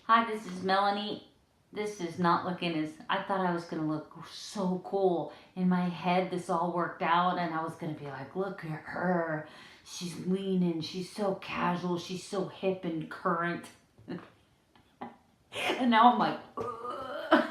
Hi, this is Melanie. This is not looking as I thought I was going to look so cool. In my head, this all worked out, and I was going to be like, look at her. She's leaning. She's so casual. She's so hip and current. And now I'm like, ugh.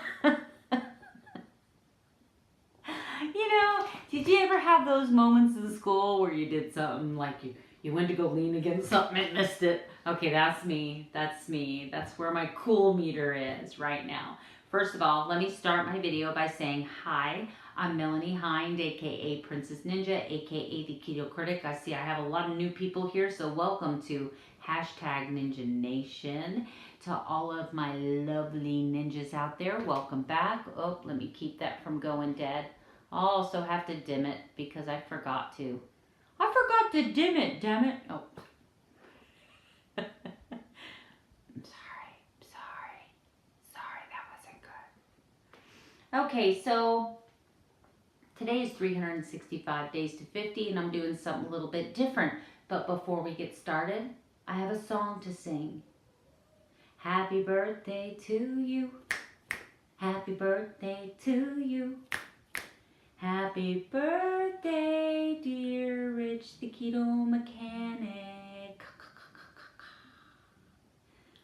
Did you ever have those moments in school where you did something like you went to go lean against something and missed it? Okay, that's me. That's me. That's where my cool meter is right now. First of all, let me start my video by saying hi. I'm Melanie Hind, aka Princess Ninja, aka the Keto Critic. I see I have a lot of new people here, so welcome to hashtag Ninja Nation. To all of my lovely ninjas out there, welcome back. Oh, let me keep that from going dead. I'll also have to dim it because I forgot to. I forgot to dim it, damn it. Oh. I'm sorry. Sorry, that wasn't good. Okay, so today is 365 days to 50 and I'm doing something a little bit different. But before we get started, I have a song to sing. Happy birthday to you. Happy birthday to you. Happy birthday, dear Rich, the keto mechanic.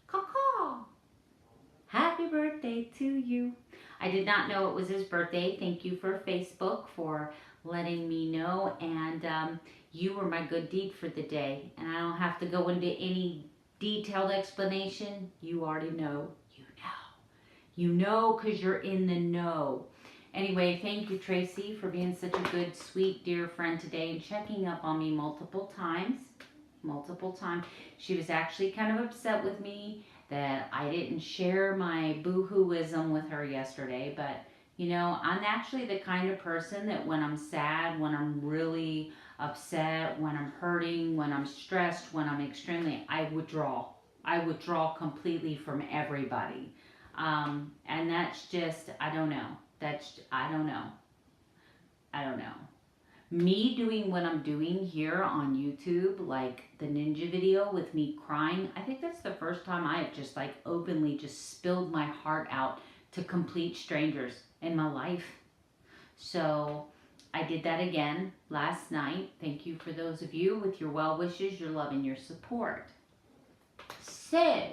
Caw-caw. Happy birthday to you. I did not know it was his birthday. Thank you for Facebook for letting me know. And you were my good deed for the day. And I don't have to go into any detailed explanation. You already know. You know because you're in the know. Anyway, thank you, Tracy, for being such a good, sweet, dear friend today and checking up on me multiple times. She was actually kind of upset with me that I didn't share my boo-hooism with her yesterday. But, I'm actually the kind of person that when I'm sad, when I'm really upset, when I'm hurting, when I'm stressed, when I'm extremely, I withdraw. I withdraw completely from everybody. And that's just, I don't know. I don't know. Me doing what I'm doing here on YouTube, like the ninja video with me crying, I think that's the first time I have just like openly just spilled my heart out to complete strangers in my life. So I did that again last night. Thank you for those of you with your well wishes, your love, and your support. So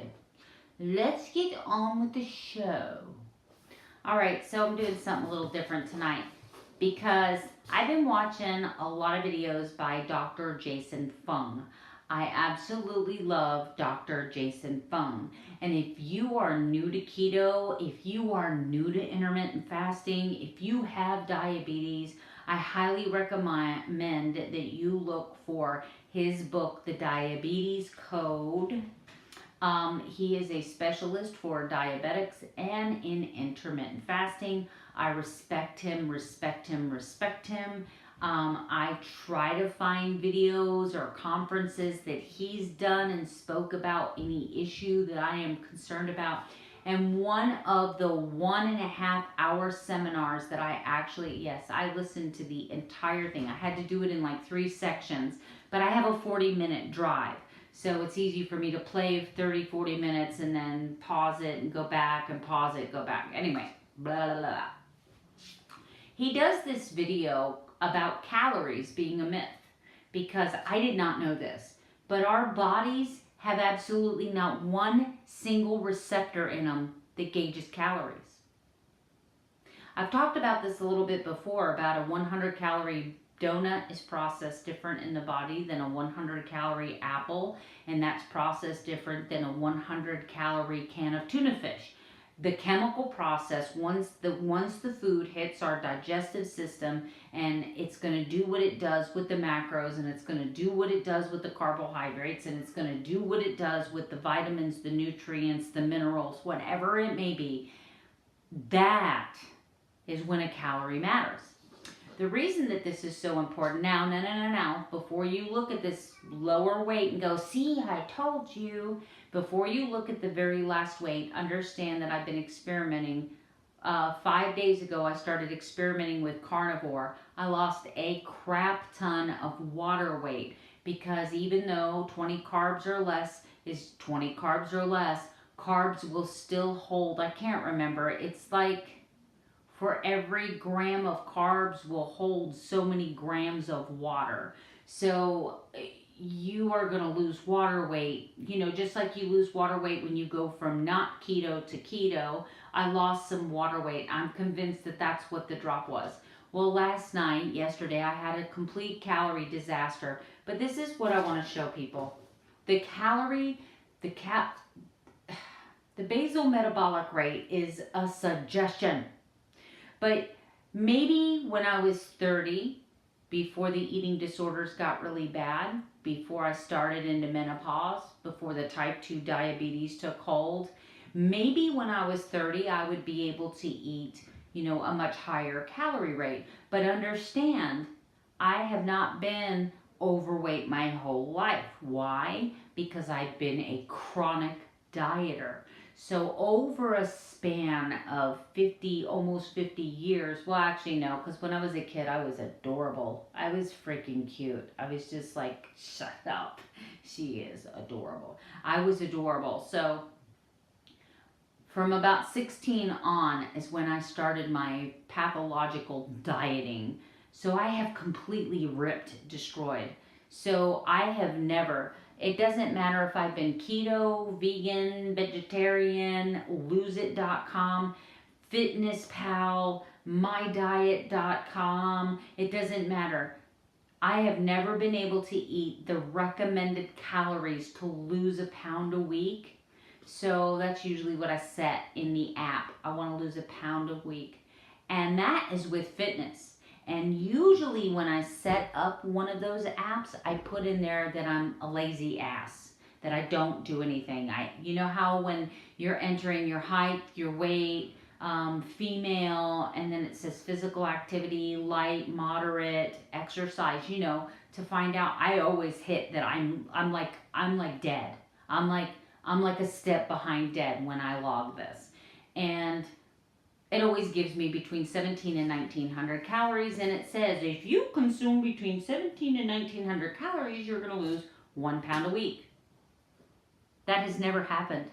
let's get on with the show. Alright, so I'm doing something a little different tonight because I've been watching a lot of videos by Dr. Jason Fong. I absolutely love Dr. Jason Fong. And if you are new to keto, if you are new to intermittent fasting, if you have diabetes, I highly recommend that you look for his book, The Diabetes Code. He is a specialist for diabetics and in intermittent fasting. I respect him. I try to find videos or conferences that he's done and spoke about any issue that I am concerned about. And one of the 1.5 hour seminars that I listened to the entire thing. I had to do it in like 3 sections, but I have a 40-minute drive. So it's easy for me to play 30, 40 minutes and then pause it and go back and pause it, go back. Anyway, blah, blah, blah. He does this video about calories being a myth because I did not know this. But our bodies have absolutely not one single receptor in them that gauges calories. I've talked about this a little bit before about a 100 calorie donut is processed different in the body than a 100 calorie apple, and that's processed different than a 100 calorie can of tuna fish. The chemical process, once the food hits our digestive system, and it's going to do what it does with the macros, and it's going to do what it does with the carbohydrates, and it's going to do what it does with the vitamins, the nutrients, the minerals, whatever it may be, that is when a calorie matters. The reason that this is so important, now, before you look at this lower weight and go, see, I told you, before you look at the very last weight, understand that I've been experimenting. 5 days ago, I started experimenting with carnivore. I lost a crap ton of water weight because even though 20 carbs or less is 20 carbs or less, carbs will still hold, I can't remember, it's like for every gram of carbs will hold so many grams of water. So you are going to lose water weight, you know, just like you lose water weight when you go from not keto to keto. I lost some water weight. I'm convinced that that's what the drop was. Well, yesterday, I had a complete calorie disaster. But this is what I want to show people. The basal metabolic rate is a suggestion. But maybe when I was 30, before the eating disorders got really bad, before I started into menopause, before the type 2 diabetes took hold, maybe when I was 30, I would be able to eat, you know, a much higher calorie rate. But understand, I have not been overweight my whole life. Why? Because I've been a chronic dieter. So over a span of 50, almost 50 years, well actually no, because when I was a kid I was adorable. I was freaking cute. I was just like, shut up. She is adorable. I was adorable. So from about 16 on is when I started my pathological dieting. So I have completely destroyed. So I have never, it doesn't matter if I've been keto, vegan, vegetarian, loseit.com, FitnessPal, mydiet.com, it doesn't matter. I have never been able to eat the recommended calories to lose a pound a week. So that's usually what I set in the app. I want to lose a pound a week. And that is with fitness. And usually when I set up one of those apps, I put in there that I'm a lazy ass, that I don't do anything. You know how when you're entering your height, your weight, female, and then it says physical activity, light, moderate, exercise, you know, to find out, I always hit that I'm like dead. I'm like a step behind dead when I log this. And it always gives me between 17 and 1900 calories, and it says if you consume between 17 and 1900 calories, you're going to lose 1 pound a week. That has never happened.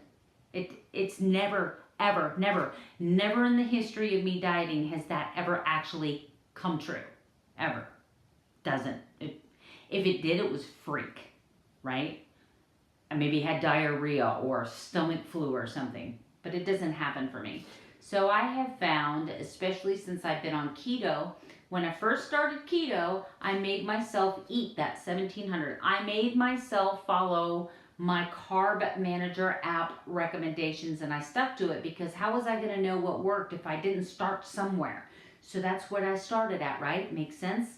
It's never, ever, never in the history of me dieting has that ever actually come true. Ever. Doesn't. If it did, it was freak, right? I maybe had diarrhea or stomach flu or something, but it doesn't happen for me. So I have found, especially since I've been on keto, when I first started keto, I made myself eat that 1700. I made myself follow my Carb Manager app recommendations, and I stuck to it because how was I going to know what worked if I didn't start somewhere? So that's what I started at, right? Makes sense?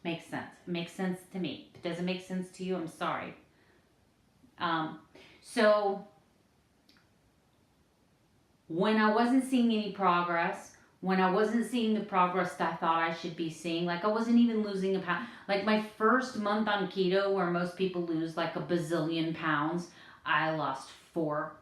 Makes sense. Makes sense to me. If it doesn't make sense to you, I'm sorry. So when I wasn't seeing any progress, when I wasn't seeing the progress that I thought I should be seeing, like I wasn't even losing a pound. Like my first month on keto, where most people lose like a bazillion pounds, I lost 4.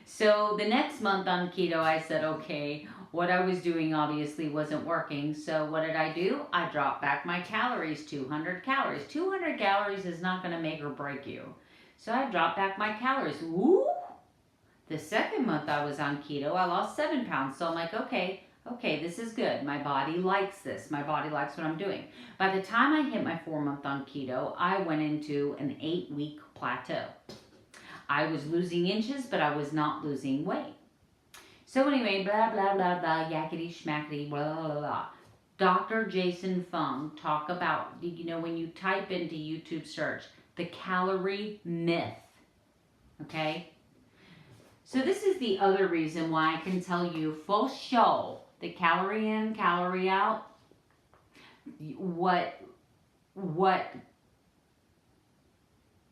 So the next month on keto, I said, okay, what I was doing obviously wasn't working. So what did I do? I dropped back my calories, 200 calories. 200 calories is not going to make or break you. So I dropped back my calories. Woo! The second month I was on keto, I lost 7 pounds. So I'm like, okay, this is good. My body likes this. My body likes what I'm doing. By the time I hit my 4-month on keto, I went into an 8-week plateau. I was losing inches, but I was not losing weight. So anyway, blah, blah, blah, blah, yakety schmackety, blah, blah, blah. Dr. Jason Fong talk about, you know, when you type into YouTube search, the calorie myth, okay? So this is the other reason why I can tell you full show, the calorie in, calorie out, what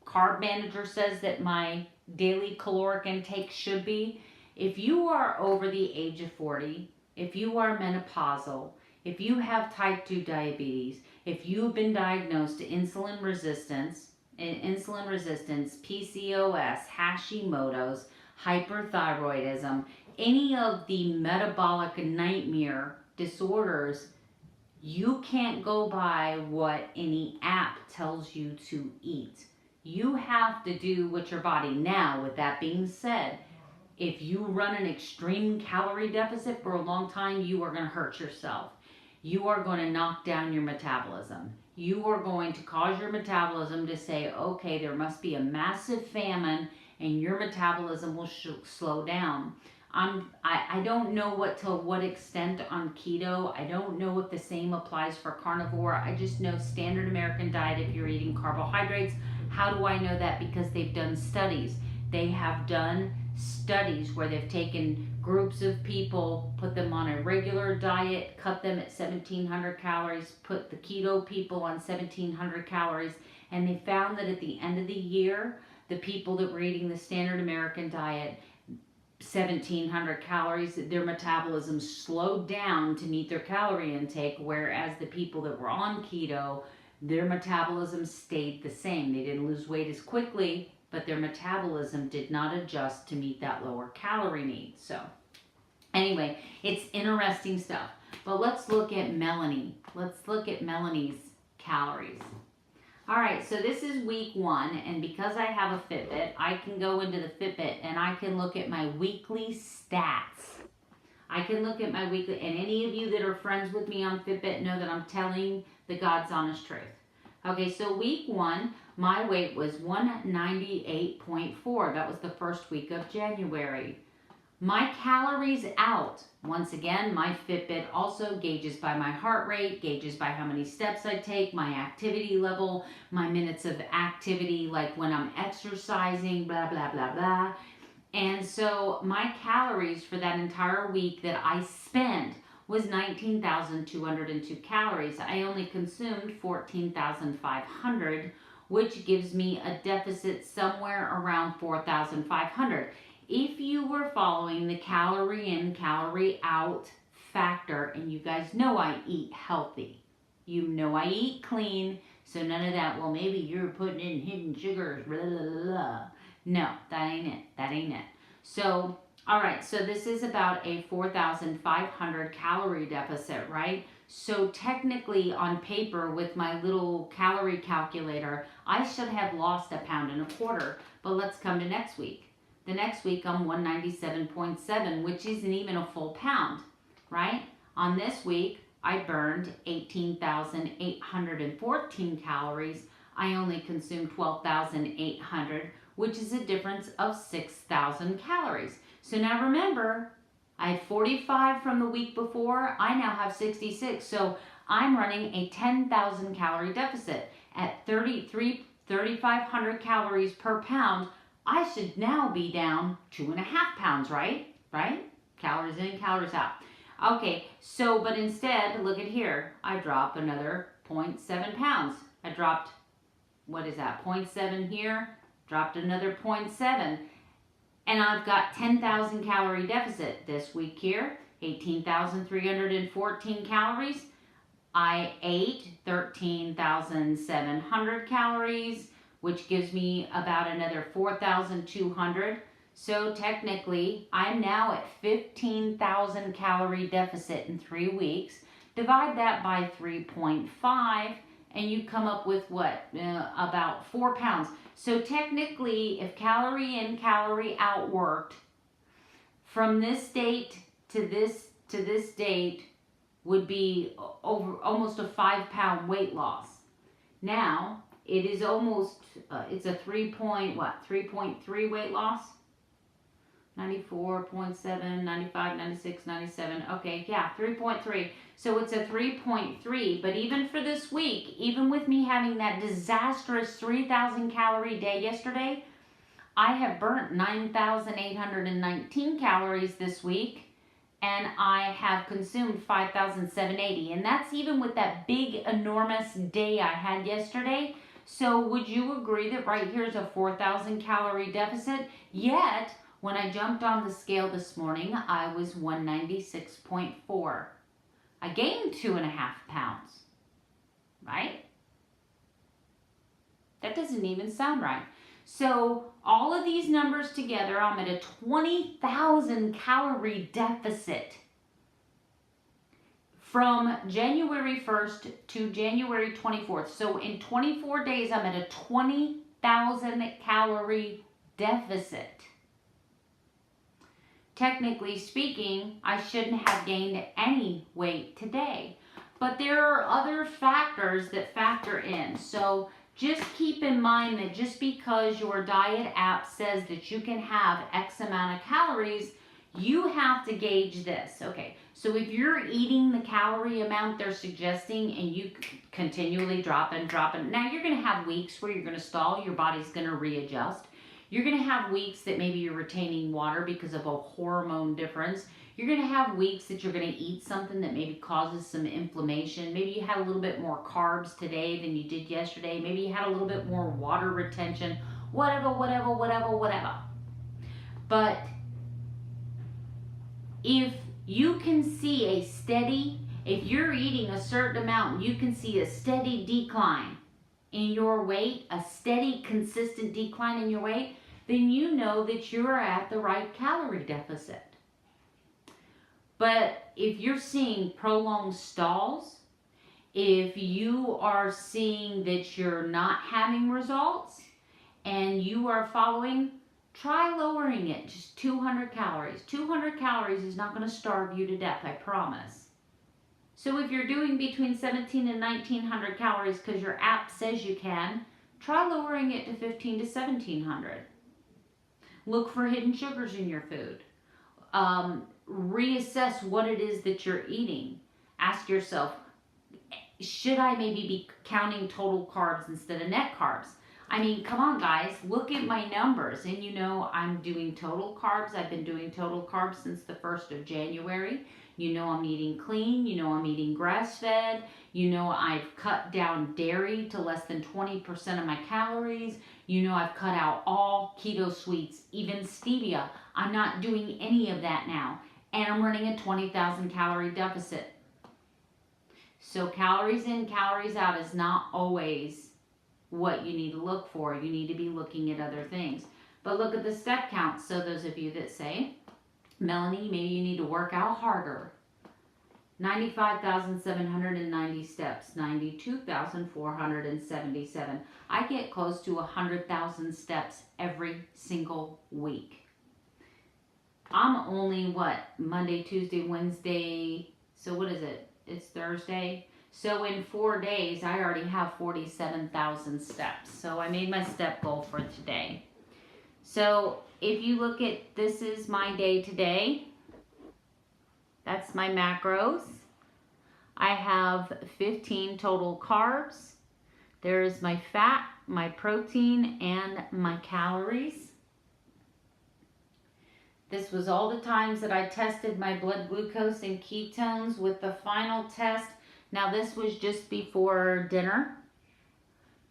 Carb Manager says that my daily caloric intake should be. If you are over the age of 40, if you are menopausal, if you have type 2 diabetes, if you've been diagnosed to insulin resistance, PCOS, Hashimoto's, hyperthyroidism, any of the metabolic nightmare disorders, you can't go by what any app tells you to eat. You have to do what your body. Now, with that being said, if you run an extreme calorie deficit for a long time, you are going to hurt yourself. You are going to knock down your metabolism. You are going to cause your metabolism to say, okay, there must be a massive famine and your metabolism will slow down. I don't know to what extent on keto. I don't know if the same applies for carnivore. I just know standard American diet if you're eating carbohydrates. How do I know that? Because they've done studies. They have done studies where they've taken groups of people, put them on a regular diet, cut them at 1,700 calories, put the keto people on 1,700 calories, and they found that at the end of the year, the people that were eating the standard American diet, 1,700 calories, their metabolism slowed down to meet their calorie intake, whereas the people that were on keto, their metabolism stayed the same. They didn't lose weight as quickly, but their metabolism did not adjust to meet that lower calorie need. So anyway, it's interesting stuff. But let's look at Melanie. Let's look at Melanie's calories. All right, so this is week 1, and because I have a Fitbit, I can go into the Fitbit and I can look at my weekly stats. I can look at my weekly, and any of you that are friends with me on Fitbit know that I'm telling the God's honest truth. Okay, so week 1, my weight was 198.4. That was the first week of January. My calories out, once again, my Fitbit also gauges by my heart rate, gauges by how many steps I take, my activity level, my minutes of activity, like when I'm exercising, blah, blah, blah, blah. And so my calories for that entire week that I spent was 19,202 calories. I only consumed 14,500, which gives me a deficit somewhere around 4,500. If you were following the calorie in, calorie out factor, and you guys know I eat healthy. You know I eat clean, so none of that, well, maybe you're putting in hidden sugars, blah, blah, blah. No, that ain't it. That ain't it. So, all right, so this is about a 4,500 calorie deficit, right? So technically on paper with my little calorie calculator, I should have lost 1.25 pounds. But let's come to next week. The next week I'm 197.7, which isn't even a full pound, right? On this week, I burned 18,814 calories. I only consumed 12,800, which is a difference of 6,000 calories. So now remember, I had 45 from the week before. I now have 66. So I'm running a 10,000 calorie deficit at 3,500 calories per pound. I should now be down 2.5 pounds, right? Right? Calories in, calories out. Okay, so, but instead, look at here. I drop another 0.7 pounds. I dropped, what is that, 0.7 here, dropped another 0.7. And I've got 10,000 calorie deficit this week here, 18,314 calories. I ate 13,700 calories, which gives me about another 4,200. So technically, I'm now at 15,000 calorie deficit in 3 weeks. Divide that by 3.5, and you come up with what? About 4 pounds. So technically, if calorie in, calorie out worked, from this date to this date would be over almost a 5 pound weight loss. Now, it is almost, it's a 3.3 weight loss? 94.7, 95, 96, 97. Okay, yeah, 3.3. So it's a 3.3, but even for this week, even with me having that disastrous 3,000 calorie day yesterday, I have burnt 9,819 calories this week, and I have consumed 5,780. And that's even with that big, enormous day I had yesterday. So would you agree that right here is a 4,000 calorie deficit? Yet, when I jumped on the scale this morning, I was 196.4. I gained 2.5 pounds, right? That doesn't even sound right. So all of these numbers together, I'm at a 20,000 calorie deficit from January 1st to January 24th. So in 24 days, I'm at a 3,000 calorie deficit. Technically speaking, I shouldn't have gained any weight today. But there are other factors that factor in. So just keep in mind that just because your diet app says that you can have X amount of calories, you have to gauge this. Okay, so if you're eating the calorie amount they're suggesting and you continually drop and now you're going to have weeks where you're going to stall, your body's going to readjust. You're going to have weeks that maybe you're retaining water because of a hormone difference. You're going to have weeks that you're going to eat something that maybe causes some inflammation. Maybe you had a little bit more carbs today than you did yesterday. Maybe you had a little bit more water retention. Whatever. But if you can see if you're eating a certain amount and you can see a steady decline in your weight, a steady, consistent decline in your weight, then you know that you're at the right calorie deficit. But if you're seeing prolonged stalls, if you are seeing that you're not having results and you are following, try lowering it, just 200 calories. 200 calories is not going to starve you to death, I promise. So if you're doing between 17 and 1900 calories because your app says you can, try lowering it to 15 to 1700. Look for hidden sugars in your food. Reassess what it is that you're eating. Ask yourself, should I maybe be counting total carbs instead of net carbs? I mean, come on guys, look at my numbers and you know I'm doing total carbs. I've been doing total carbs since the 1st of January. You know I'm eating clean. You know I'm eating grass-fed. You know I've cut down dairy to less than 20% of my calories. You know I've cut out all keto sweets, even stevia. I'm not doing any of that now. And I'm running a 20,000 calorie deficit. So calories in, calories out is not always what you need to look for. You need to be looking at other things. But look at the step count. So those of you that say, Melanie, maybe you need to work out harder. 95,790 steps, 92,477. I get close to 100,000 steps every single week. I'm only, Monday, Tuesday, Wednesday, so what is it? It's Thursday. So in 4 days, I already have 47,000 steps. So I made my step goal for today. So if you look at, this is my day today. That's my macros. I have 15 total carbs. There's my fat, my protein, and my calories. This was all the times that I tested my blood glucose and ketones with the final test. Now this was just before dinner.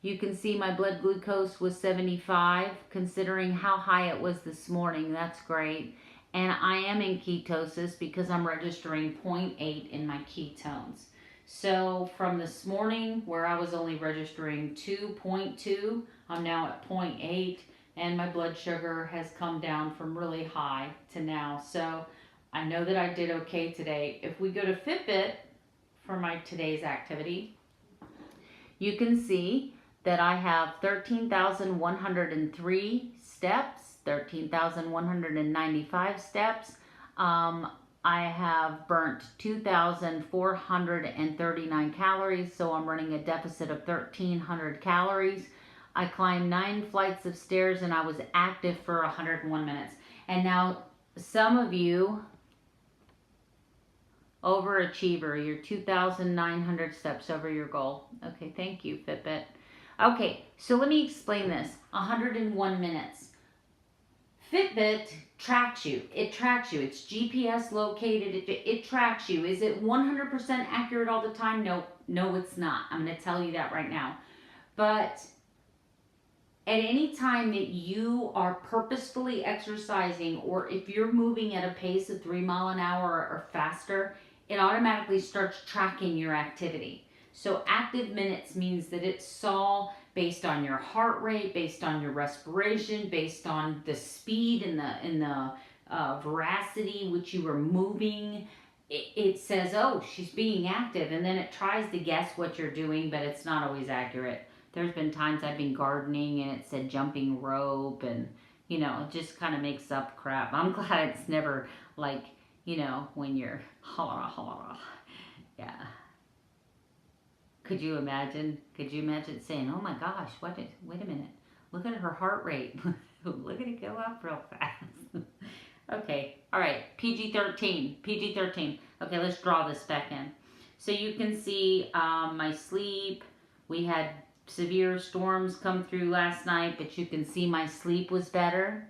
You can see my blood glucose was 75, considering how high it was this morning. That's great. And I am in ketosis because I'm registering 0.8 in my ketones. So from this morning, where I was only registering 2.2, I'm now at 0.8. And my blood sugar has come down from really high to now. So I know that I did okay today. If we go to Fitbit for my today's activity, you can see that I have 13,103 steps, 13,195 steps. I have burnt 2,439 calories, so I'm running a deficit of 1,300 calories. I climbed 9 flights of stairs and I was active for 101 minutes. And now some of you, overachiever, you're 2,900 steps over your goal. Okay, thank you, Fitbit. Okay, so let me explain this. 101 minutes. Fitbit tracks you. It tracks you. It's GPS located. It tracks you. Is it 100% accurate all the time? No, it's not. I'm going to tell you that right now. But at any time that you are purposefully exercising, or if you're moving at a pace of 3 miles an hour or faster, it automatically starts tracking your activity. So active minutes means that it's all based on your heart rate, based on your respiration, based on the speed and the veracity which you were moving. It says, oh, she's being active, and then it tries to guess what you're doing, but it's not always accurate. There's been times I've been gardening and it said jumping rope, and you know, it just kind of makes up crap. I'm glad it's never like, you know, when you're yeah. Could you imagine? Could you imagine saying, "Oh my gosh, wait a minute. Look at her heart rate. Look at it go up real fast." Okay, all right, PG-13, PG-13. Okay, let's draw this back in. So you can see my sleep. We had severe storms come through last night, but you can see my sleep was better.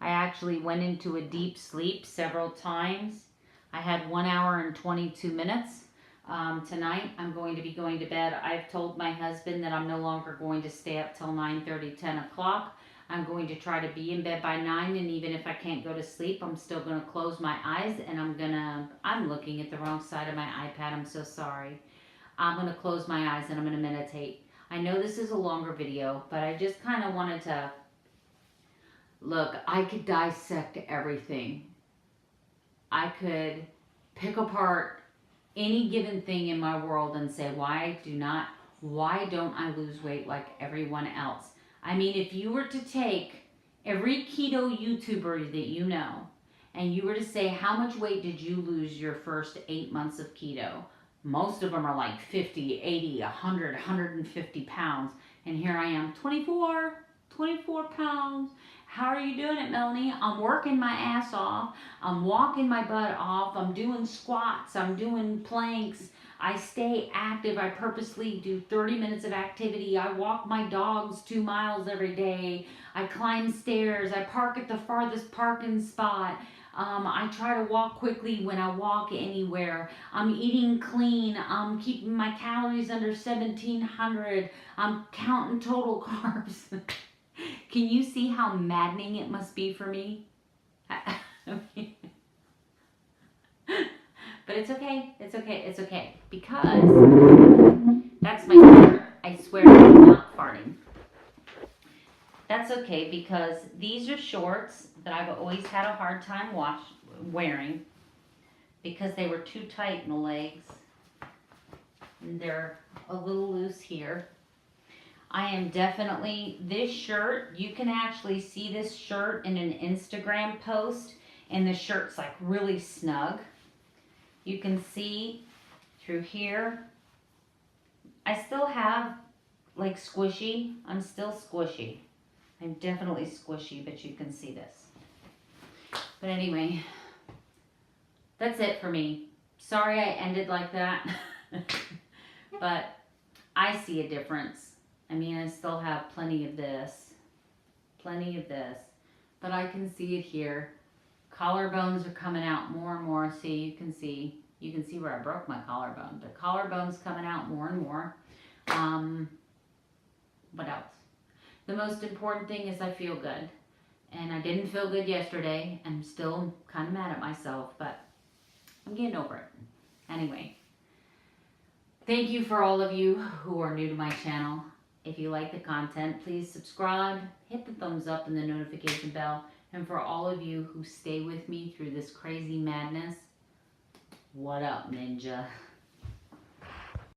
I actually went into a deep sleep several times. I had 1 hour and 22 minutes. Tonight, I'm going to be going to bed. I've told my husband that I'm no longer going to stay up till 9:30, 10 o'clock. I'm going to try to be in bed by 9, and even if I can't go to sleep, I'm still going to close my eyes, and I'm looking at the wrong side of my iPad. I'm so sorry. I'm going to close my eyes, and I'm going to meditate. I know this is a longer video, but I just kind of wanted to, look, I could dissect everything. I could pick apart any given thing in my world and say, why don't I lose weight like everyone else? I mean, if you were to take every keto YouTuber that you know, and you were to say, how much weight did you lose your first 8 months of keto? Most of them are like 50, 80, 100, 150 pounds. And here I am, 24 pounds. How are you doing it, Melanie? I'm working my ass off. I'm walking my butt off. I'm doing squats. I'm doing planks. I stay active. I purposely do 30 minutes of activity. I walk my dogs 2 miles every day. I climb stairs. I park at the farthest parking spot. I try to walk quickly when I walk anywhere. I'm eating clean. I'm keeping my calories under 1,700. I'm counting total carbs. Can you see how maddening it must be for me? But it's okay. It's okay. It's okay. Because that's my swear. I swear I'm not farting. That's okay because these are shorts that I've always had a hard time wearing because they were too tight in the legs. And they're a little loose here. I am definitely, this shirt, you can actually see this shirt in an Instagram post, and the shirt's like really snug. You can see through here. I still have like squishy. I'm still squishy. I'm definitely squishy, but you can see this. But anyway, that's it for me. Sorry I ended like that. But I see a difference. I mean, I still have plenty of this, but I can see it here. Collarbones are coming out more and more. See, you can see where I broke my collarbone, but collarbone's coming out more and more. What else? The most important thing is I feel good, and I didn't feel good yesterday. I'm still kind of mad at myself, but I'm getting over it. Anyway, thank you for all of you who are new to my channel. If you like the content, please subscribe, hit the thumbs up and the notification bell. And for all of you who stay with me through this crazy madness, what up, ninja?